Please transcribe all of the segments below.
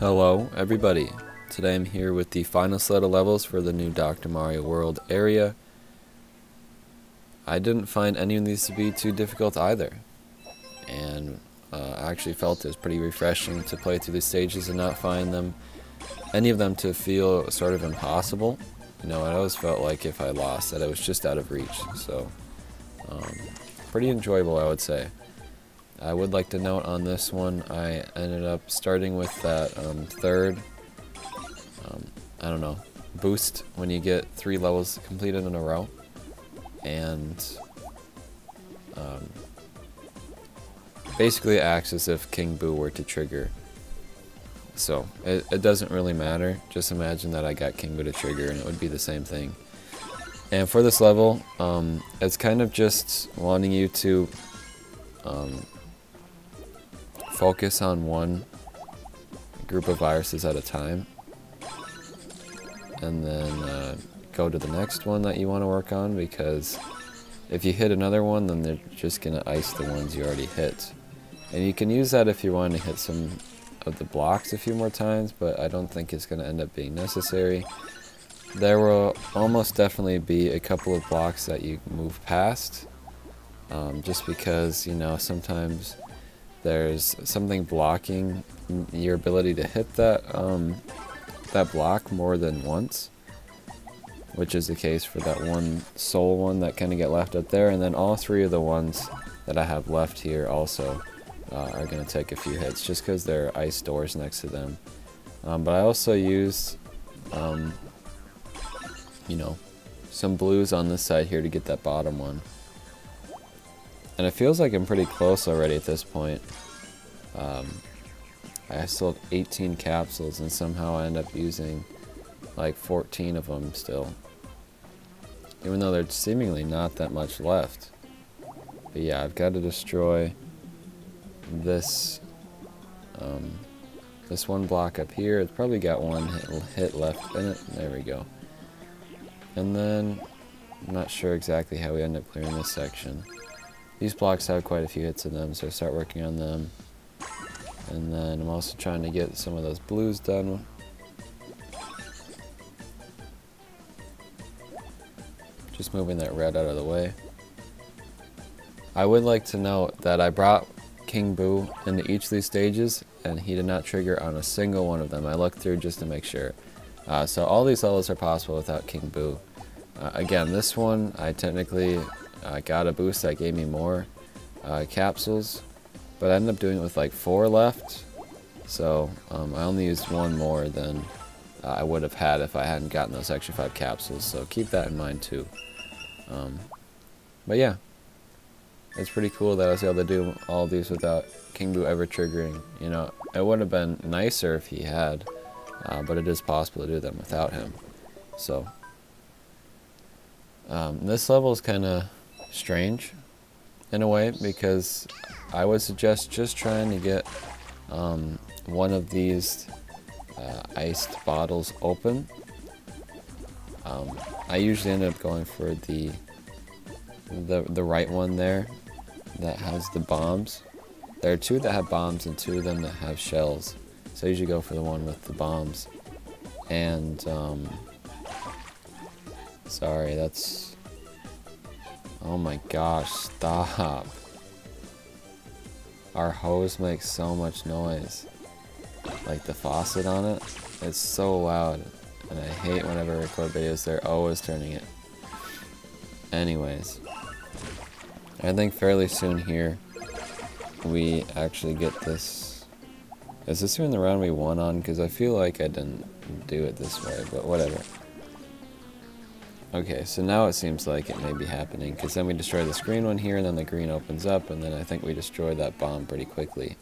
Hello everybody, today I'm here with the final set of levels for the new Dr. Mario World area. I didn't find any of these to be too difficult either, and I actually felt it was pretty refreshing to play through the stages and not find any of them to feel sort of impossible. You know, I always felt like if I lost that it was just out of reach, so pretty enjoyable, I would say. I would like to note on this one, I ended up starting with that third, I don't know, boost when you get 3 levels completed in a row, and basically it acts as if King Boo were to trigger. So it doesn't really matter, just imagine that I got King Boo to trigger and it would be the same thing. And for this level, it's kind of just wanting you to focus on one group of viruses at a time, and then go to the next one that you want to work on, because if you hit another one, then they're just going to ice the ones you already hit. And you can use that if you want to hit some of the blocks a few more times, but I don't think it's going to end up being necessary. There will almost definitely be a couple of blocks that you move past, just because, you know, sometimes there's something blocking your ability to hit that that block more than once, which is the case for that one soul one that kind of get left up there, and then all 3 of the ones that I have left here also are going to take a few hits just because there are ice doors next to them. But I also used you know, some blues on this side here to get that bottom one. And it feels like I'm pretty close already at this point. I still have 18 capsules and somehow I end up using like 14 of them still. Even though there's seemingly not that much left. But yeah, I've got to destroy this this one block up here. It's probably got one hit left in it. There we go. And then, I'm not sure exactly how we end up clearing this section. These blocks have quite a few hits in them, so I start working on them. And then I'm also trying to get some of those blues done. Just moving that red out of the way. I would like to note that I brought King Boo into each of these stages, and he did not trigger on a single one of them. I looked through just to make sure. So all these levels are possible without King Boo. Again, this one, I technically got a boost that gave me more capsules, but I ended up doing it with like 4 left, so I only used 1 more than I would have had if I hadn't gotten those extra 5 capsules, so keep that in mind too. But yeah, it's pretty cool that I was able to do all these without King Boo ever triggering. You know, it would have been nicer if he had, but it is possible to do them without him. So this level is kind of strange in a way, because I would suggest just trying to get one of these iced bottles open. I usually end up going for the right one there that has the bombs. There are 2 that have bombs and 2 of them that have shells, so I usually go for the one with the bombs. And sorry, that's, oh my gosh, stop. Our hose makes so much noise. Like the faucet on it, it's so loud. And I hate whenever I record videos, they're always turning it. Anyways, I think fairly soon here, we actually get this. Is this even the round we won on? Because I feel like I didn't do it this way, but whatever. Okay, so now it seems like it may be happening, because then we destroy this green one here, and then the green opens up, and then I think we destroy that bomb pretty quickly.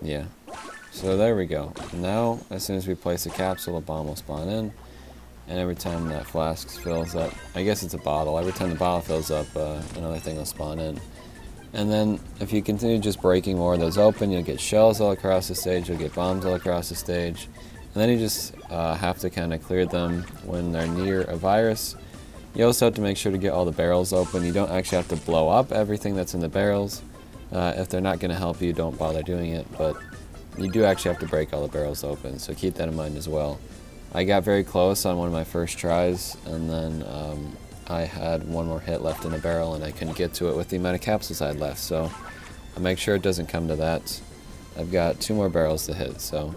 Yeah. So there we go. Now, as soon as we place a capsule, a bomb will spawn in, and every time that flask fills up, I guess it's a bottle, every time the bottle fills up, another thing will spawn in. And then, if you continue just breaking more of those open, you'll get shells all across the stage, you'll get bombs all across the stage, and then you just have to kind of clear them when they're near a virus. You also have to make sure to get all the barrels open. You don't actually have to blow up everything that's in the barrels. If they're not going to help you, don't bother doing it, but you do actually have to break all the barrels open, so keep that in mind as well. I got very close on one of my first tries, and then I had one more hit left in a barrel and I couldn't get to it with the amount of capsules I had left, so I'll make sure it doesn't come to that. I've got 2 more barrels to hit, so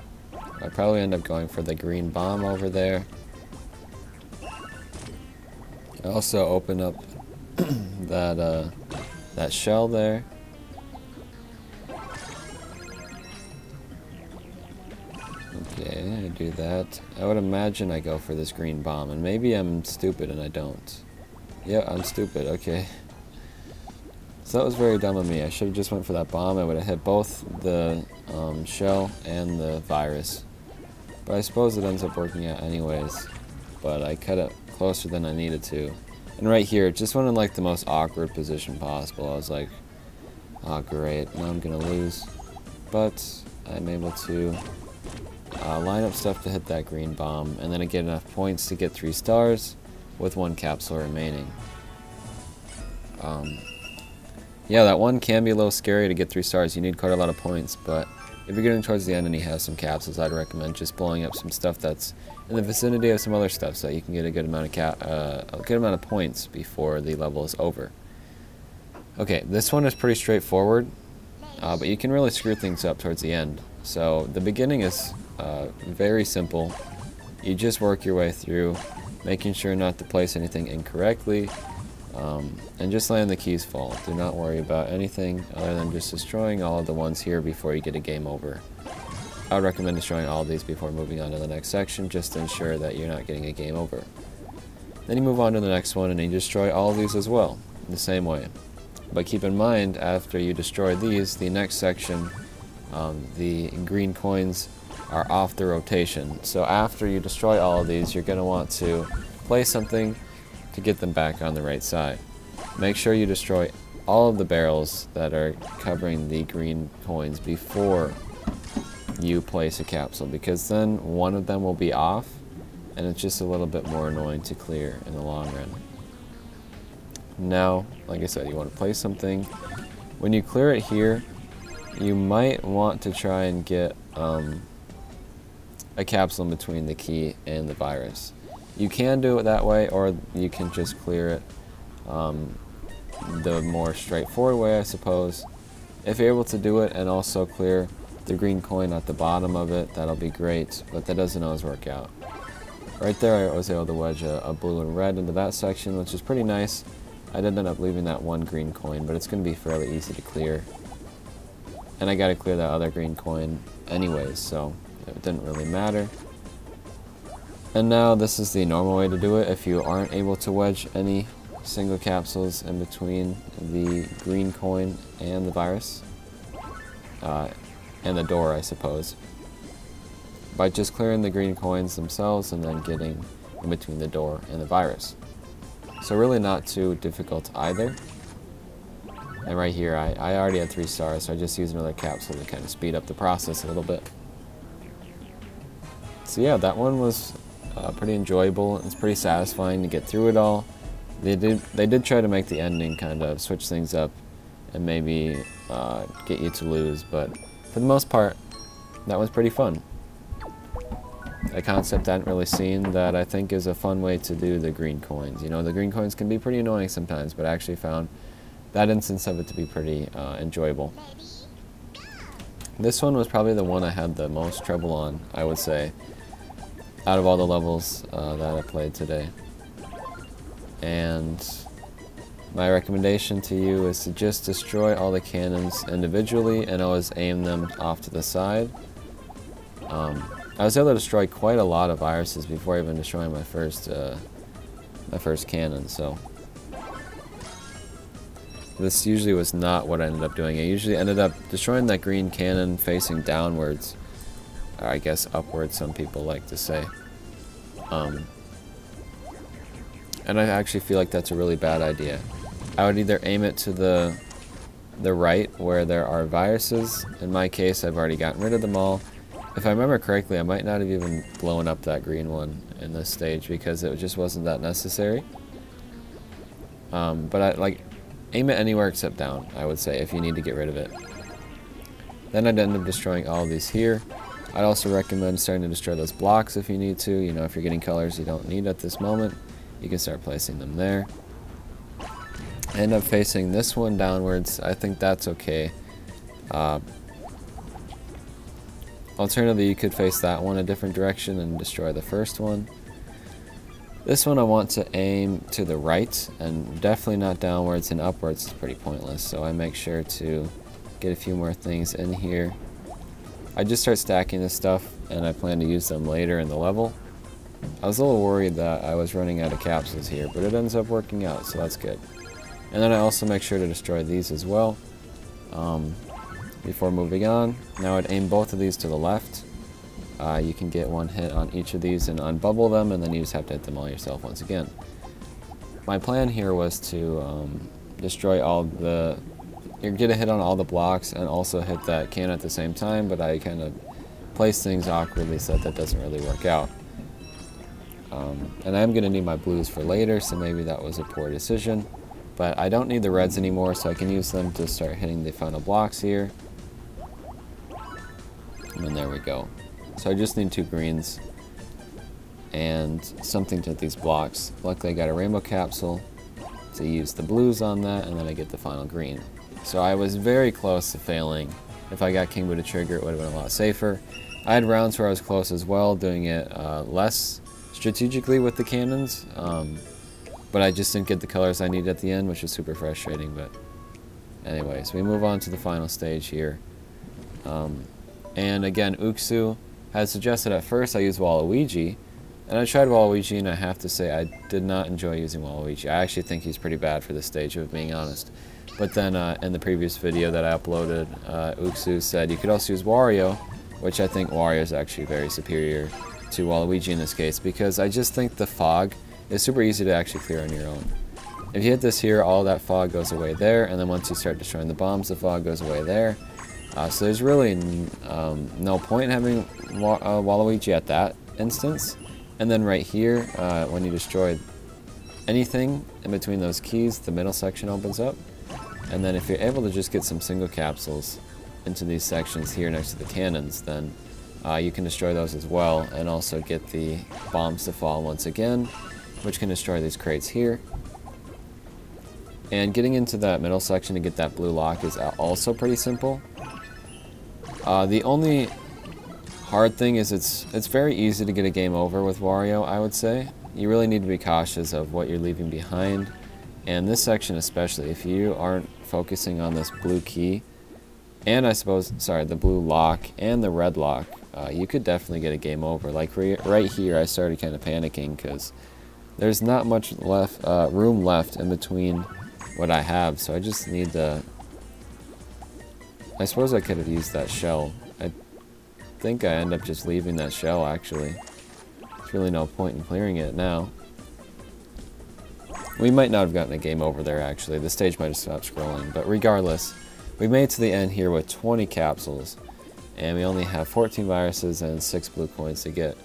I'll probably end up going for the green bomb over there. I also open up that shell there. Okay, I do that. I would imagine I go for this green bomb, and maybe I'm stupid and I don't. Yeah, I'm stupid, okay. So that was very dumb of me. I should have just went for that bomb. I would have hit both the shell and the virus. But I suppose it ends up working out anyways. But I cut it closer than I needed to. And right here, just went in like the most awkward position possible. I was like, oh great, now I'm gonna lose. But I'm able to line up stuff to hit that green bomb, and then I get enough points to get 3 stars with 1 capsule remaining. Yeah, that one can be a little scary to get 3 stars. You need quite a lot of points, but if you're getting towards the end and you have some capsules, I'd recommend just blowing up some stuff that's in the vicinity of some other stuff so that you can get a good amount of points before the level is over. Okay, this one is pretty straightforward, but you can really screw things up towards the end. So the beginning is very simple. You just work your way through, making sure not to place anything incorrectly, and just land the keys full. Do not worry about anything other than just destroying all of the ones here before you get a game over. I would recommend destroying all of these before moving on to the next section, just to ensure that you're not getting a game over. Then you move on to the next one and you destroy all of these as well, the same way. But keep in mind, after you destroy these, the next section, the green coins are off the rotation. So after you destroy all of these, you're going to want to place something to get them back on the right side. Make sure you destroy all of the barrels that are covering the green coins before you place a capsule, because then one of them will be off and it's just a little bit more annoying to clear in the long run. Now, like I said, you want to place something. When you clear it here, you might want to try and get a capsule in between the key and the virus. You can do it that way, or you can just clear it the more straightforward way, I suppose. If you're able to do it and also clear the green coin at the bottom of it, that'll be great, but that doesn't always work out. Right there I was able to wedge a blue and red into that section, which is pretty nice. I did end up leaving that one green coin, but it's going to be fairly easy to clear. And I got to clear that other green coin anyways, so it didn't really matter. And now this is the normal way to do it if you aren't able to wedge any single capsules in between the green coin and the virus. And the door, I suppose. By just clearing the green coins themselves and then getting in between the door and the virus. So really not too difficult either. And right here, I already had 3 stars, so I just used another capsule to kind of speed up the process a little bit. So yeah, that one was pretty enjoyable. It's pretty satisfying to get through it all. They did try to make the ending kind of switch things up and maybe get you to lose, but for the most part, that was pretty fun. A concept I hadn't really seen that I think is a fun way to do the green coins. You know, the green coins can be pretty annoying sometimes, but I actually found that instance of it to be pretty enjoyable. This one was probably the one I had the most trouble on, I would say, out of all the levels that I played today. And my recommendation to you is to just destroy all the cannons individually and always aim them off to the side. I was able to destroy quite a lot of viruses before even destroying my first cannon, so this usually was not what I ended up doing. I usually ended up destroying that green cannon facing downwards, or I guess upwards, some people like to say. And I actually feel like that's a really bad idea. I would either aim it to the right where there are viruses. In my case, I've already gotten rid of them all. If I remember correctly, I might not have even blown up that green one in this stage because it just wasn't that necessary. But aim it anywhere except down, I would say, if you need to get rid of it. Then I'd end up destroying all of these here. I'd also recommend starting to destroy those blocks if you need to. You know, if you're getting colors you don't need at this moment, you can start placing them there. End up facing this one downwards. I think that's okay. Alternatively, you could face that one a different direction and destroy the first one. This one I want to aim to the right, and definitely not downwards, and upwards is pretty pointless, so I make sure to get a few more things in here. I just start stacking this stuff, and I plan to use them later in the level. I was a little worried that I was running out of capsules here, but it ends up working out, so that's good. And then I also make sure to destroy these as well. Before moving on, now I'd aim both of these to the left. You can get one hit on each of these and unbubble them, and then you just have to hit them all yourself once again. My plan here was to destroy all the... get a hit on all the blocks and also hit that can at the same time, but I kind of place things awkwardly so that doesn't really work out. And I'm going to need my blues for later, so maybe that was a poor decision. But I don't need the reds anymore, so I can use them to start hitting the final blocks here. And there we go. So I just need 2 greens and something to hit these blocks. Luckily I got a rainbow capsule to use the blues on that, and then I get the final green. So I was very close to failing. If I got King Buddha trigger, it would have been a lot safer. I had rounds where I was close as well, doing it less strategically with the cannons, but I just didn't get the colors I needed at the end, which was super frustrating. But anyways, we move on to the final stage here. And again, Uxie had suggested at first I use Waluigi, and I tried Waluigi, and I have to say I did not enjoy using Waluigi. I actually think he's pretty bad for this stage, if being honest. But then in the previous video that I uploaded, Uxie said you could also use Wario, which I think Wario is actually very superior to Waluigi in this case, because I just think the fog is super easy to actually clear on your own. If you hit this here, all that fog goes away there, and then once you start destroying the bombs, the fog goes away there. So there's really no point in having Waluigi at that instance. And then right here, when you destroy anything in between those keys, the middle section opens up. And then if you're able to just get some single capsules into these sections here next to the cannons, then you can destroy those as well, and also get the bombs to fall once again, which can destroy these crates here. And getting into that middle section to get that blue lock is also pretty simple. The only hard thing is it's very easy to get a game over with Wario, I would say. You really need to be cautious of what you're leaving behind. And this section especially, if you aren't focusing on this blue key, and I suppose, sorry, the blue lock and the red lock, you could definitely get a game over. Like right here, I started kind of panicking because there's not much room left in between what I have, so I just need the... I suppose I could have used that shell. I think I end up just leaving that shell, actually. There's really no point in clearing it now. We might not have gotten a game over there, actually. The stage might have stopped scrolling, but regardless, we made it to the end here with 20 capsules, and we only have 14 viruses and 6 blue coins to get.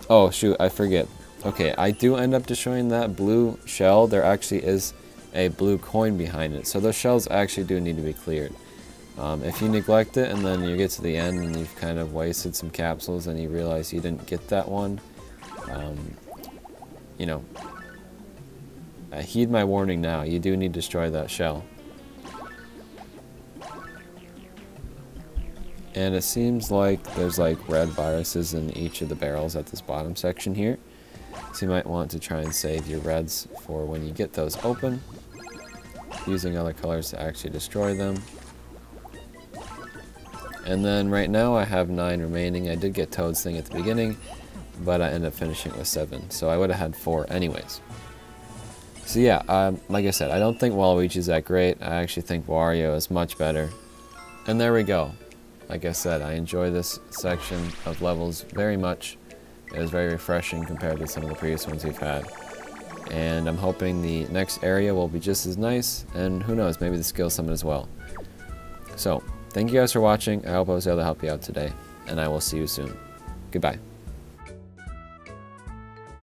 Oh, shoot, I forget. Okay, I do end up destroying that blue shell. There actually is a blue coin behind it, so those shells actually do need to be cleared. If you neglect it and then you get to the end and you've kind of wasted some capsules and you realize you didn't get that one, you know, heed my warning now. You do need to destroy that shell. And it seems like there's like red viruses in each of the barrels at this bottom section here. So you might want to try and save your reds for when you get those open, using other colors to actually destroy them. And then right now I have 9 remaining. I did get Toad's thing at the beginning, but I ended up finishing with 7. So I would have had 4 anyways. So yeah, like I said, I don't think Waluigi's that great. I actually think Wario is much better. And there we go. Like I said, I enjoy this section of levels very much. It was very refreshing compared to some of the previous ones we've had. And I'm hoping the next area will be just as nice, and who knows, maybe the skill summit as well. So, thank you guys for watching. I hope I was able to help you out today, and I will see you soon. Goodbye.